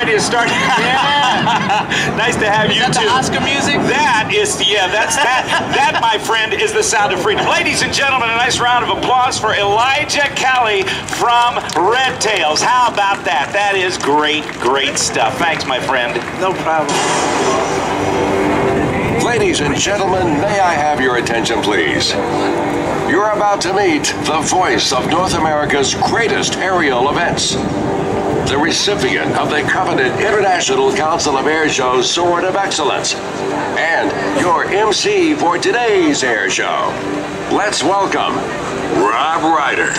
Ready to start? Yeah. Nice to have you too. Is that the Oscar music? That is, yeah, that, my friend, is the sound of freedom. Ladies and gentlemen, a nice round of applause for Elijah Kelly from Red Tails. How about that? That is great, great stuff. Thanks, my friend. No problem. Ladies and gentlemen, may I have your attention, please? You're about to meet the voice of North America's greatest aerial events. The recipient of the coveted International Council of Air Shows Sword of Excellence, and your MC for today's air show. Let's welcome Rob Ryder.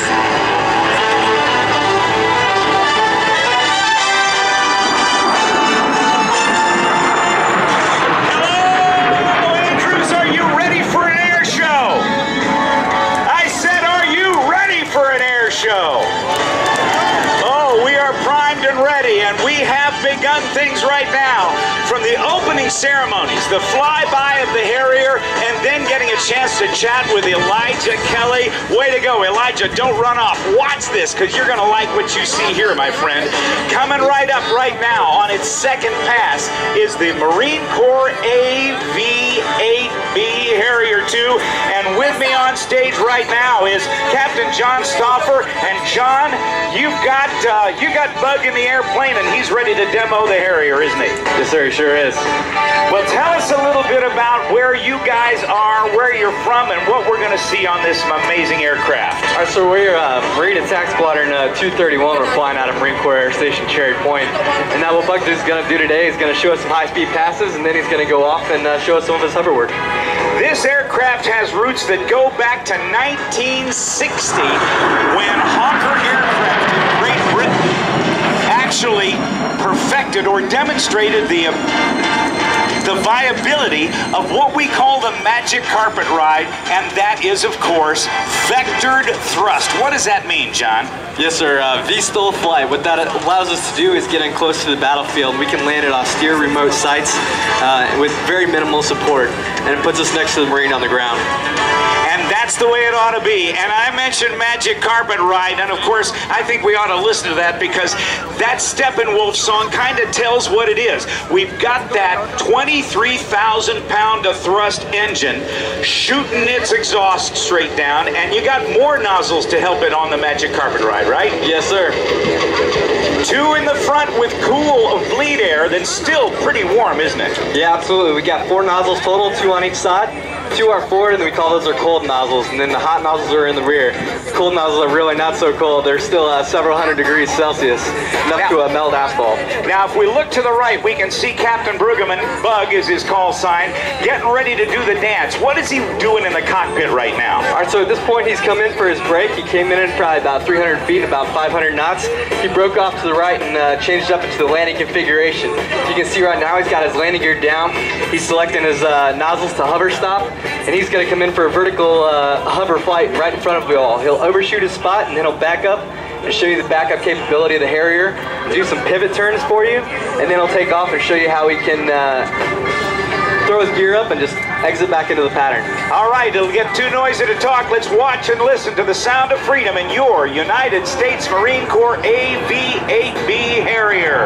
Hello, Andrews, are you ready for an air show? I said, are you ready for an air show? We are primed and ready, and we have begun things right now. From the opening ceremonies, the flyby of the Harrier, and then getting a chance to chat with Elijah Kelly. Way to go, Elijah, don't run off. Watch this, because you're going to like what you see here, my friend. Coming right up right now on its second pass is the Marine Corps AV-8B Harrier II, and with me on stage right now is Captain John Stauffer. And John, you got Bug in the airplane, and he's ready to demo the Harrier, isn't he? Yes, sir, he sure is. Well, tell us a little bit about where you guys are, where you're from, and what we're going to see on this amazing aircraft. All right, so we're Marine Attack Squadron 231. We're flying out of Marine Corps Air Station Cherry Point. And now what Bug is going to do today is going to show us some high-speed passes, and then he's going to go off and show us some of his hover work. This aircraft has roots that go back to 1960, when Hawker aircraft in Great Britain actually perfected or demonstrated the viability of what we call the magic carpet ride, and that is, of course, vectored thrust. What does that mean, John? Yes, sir. VSTOL flight. What that allows us to do is get in close to the battlefield. We can land at austere remote sites with very minimal support, and it puts us next to the Marine on the ground. And that's the way it ought to be. And I mentioned Magic Carpet Ride, and of course, I think we ought to listen to that, because that Steppenwolf song kind of tells what it is. We've got that 23,000 pound of thrust engine shooting its exhaust straight down, and you got more nozzles to help it on the Magic Carpet Ride, right? Yes, sir. Two in the front with cool bleed air that's still pretty warm, isn't it? Yeah, absolutely. We got 4 nozzles total, 2 on each side. 2 are forward, and we call those our cold nozzles, and then the hot nozzles are in the rear. The cold nozzles are really not so cold. They're still several hundred degrees Celsius, enough to melt asphalt. Now, if we look to the right, we can see Captain Brueggemann, Bug is his call sign, getting ready to do the dance. What is he doing in the cockpit right now? All right, so at this point, he's come in for his break. He came in at probably about 300 feet, about 500 knots. He broke off to the right and changed up into the landing configuration. You can see right now he's got his landing gear down. He's selecting his nozzles to hover stop, and he's going to come in for a vertical hover flight right in front of you all. He'll overshoot his spot, and then he'll back up and show you the backup capability of the Harrier, do some pivot turns for you, and then he'll take off and show you how he can throw his gear up and just exit back into the pattern. All right, it'll get too noisy to talk. Let's watch and listen to the sound of freedom in your United States Marine Corps AV-8B Harrier.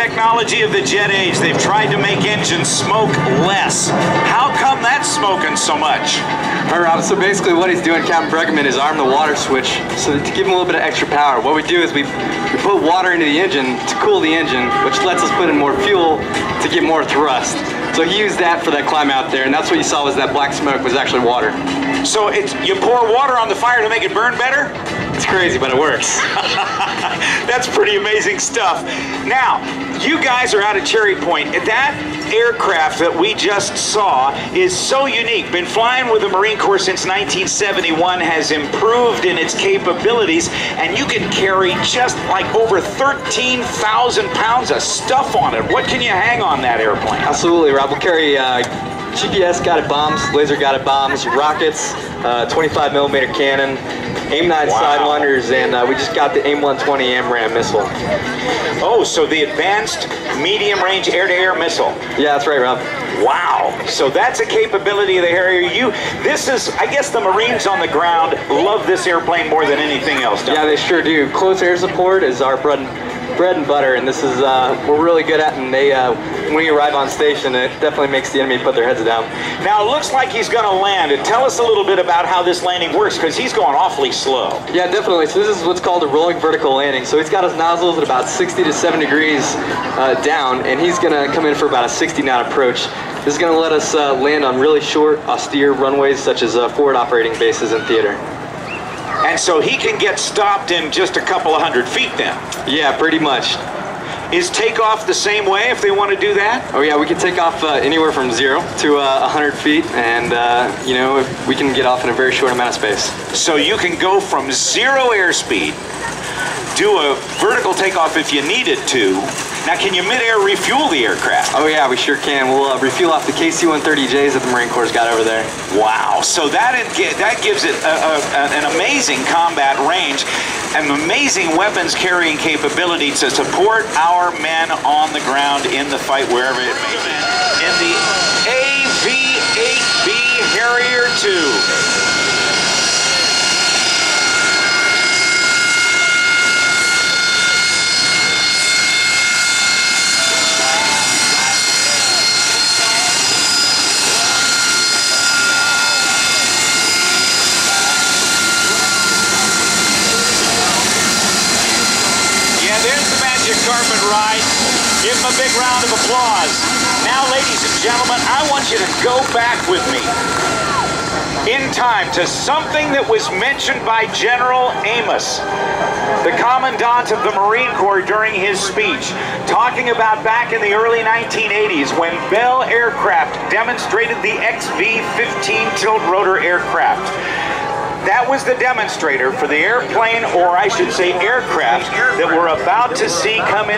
technology of the jet age. They've tried to make engines smoke less. How come that's smoking so much? All right, Rob, so basically what he's doing, Captain Bregman, is arm the water switch so that to give him a little bit of extra power. What we do is we put water into the engine to cool the engine, which lets us put in more fuel to get more thrust. So he used that for that climb out there, and that's what you saw was that black smoke was actually water. So you pour water on the fire to make it burn better? It's crazy, but it works. That's pretty amazing stuff. Now, you guys are out of Cherry Point. That aircraft that we just saw is so unique. Been flying with the Marine Corps since 1971, has improved in its capabilities, and you can carry just like over 13,000 pounds of stuff on it. What can you hang on that airplane? Absolutely, Rob. We'll carry GPS guided bombs, laser guided bombs, rockets, 25mm cannon, AIM-9 Sidewinders, and we just got the AIM-120 AMRAAM missile. Oh, so the advanced medium-range air-to-air missile. Yeah, that's right, Rob. Wow, so that's a capability of the Harrier. This is, I guess the Marines on the ground love this airplane more than anything else, don't Yeah, they sure do. Close air support is our bread and butter, and this is, we're really good at, and they, when you arrive on station, it definitely makes the enemy put their heads down. Now, it looks like he's going to land, and tell us a little bit about how this landing works, because he's going awfully slow. Yeah, definitely. So this is what's called a rolling vertical landing. So he's got his nozzles at about 60 to 7 degrees down, and he's going to come in for about a 60-knot approach. This is going to let us land on really short, austere runways, such as forward operating bases and theater. And so he can get stopped in just a couple of 100 feet then? Yeah, pretty much. Is takeoff the same way if they want to do that? Oh yeah, we can take off anywhere from 0 to 100 feet, and you know, we can get off in a very short amount of space. So you can go from 0 airspeed, do a vertical takeoff if you needed to. Now, can you mid-air refuel the aircraft? Oh yeah, we sure can. We'll refuel off the KC-130Js that the Marine Corps got over there. Wow, so that gives it an amazing combat range, an amazing weapons carrying capability to support our men on the ground in the fight wherever it may be. In the AV-8B Harrier II. Carpet ride. Give him a big round of applause. Now, ladies and gentlemen, I want you to go back with me in time to something that was mentioned by General Amos, the Commandant of the Marine Corps, during his speech, talking about back in the early 1980s when Bell Aircraft demonstrated the XV-15 tilt-rotor aircraft. That was the demonstrator for the airplane, or I should say aircraft, that we're about to see come in.